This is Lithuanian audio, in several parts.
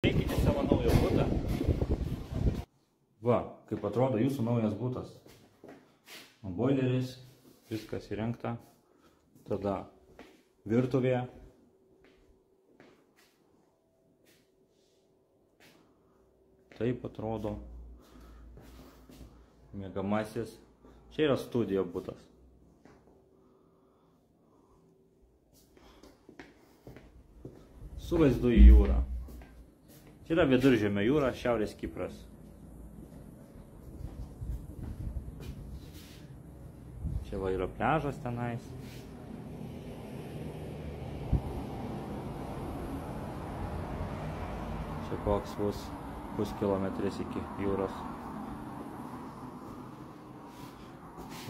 Eikite savo naują butą. Va, kaip atrodo jūsų naujas butas. Boileris, viskas įrengta. Tada virtuvė. Taip atrodo. Miegamasis. Čia yra studijo butas. Su vaizdu į jūrą. Čia yra Viduržemio jūra, Šiaurės Kipras. Čia va yra pliažas tenais. Čia koks puskilometris iki jūros.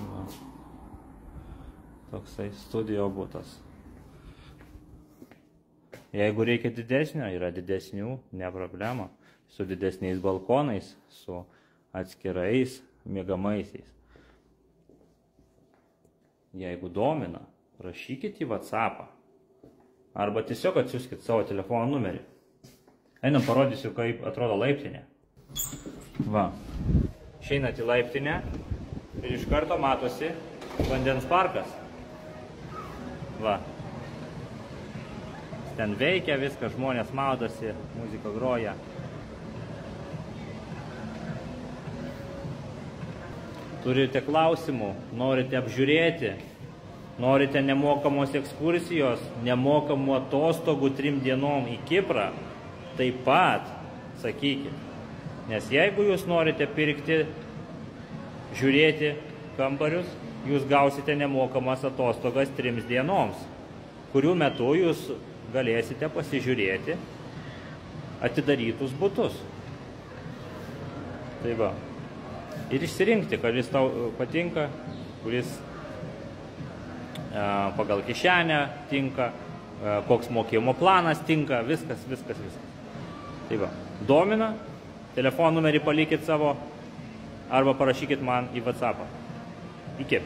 Va. Toksai studijo butas. Jeigu reikia didesnio, yra didesnių, ne problema. Su didesniais balkonais, su atskirais miegamaisiais. Jeigu domina, rašykit į WhatsAppą. Arba tiesiog atsiųskit savo telefono numerį. Einam, parodysiu, kaip atrodo laiptinė. Va. Išeinat į laiptinę ir iš karto matosi vandens parkas. Va. Ten veikia viskas, žmonės maudosi, muzika groja. Turite klausimų, norite apžiūrėti, norite nemokamos ekskursijos, nemokamų atostogų 3 dienom į Kiprą, taip pat sakykit. Nes jeigu jūs norite pirkti, žiūrėti kambarius, jūs gausite nemokamas atostogas 3 dienoms, kurių metu jūs galėsite pasižiūrėti atidarytus butus. Tai va. Ir išsirinkti, kuris tau patinka, kuris pagal kišenę tinka, koks mokėjimo planas tinka, viskas. Tai va. Domina, telefono numerį palikit savo arba parašykit man į WhatsAppą. Iki.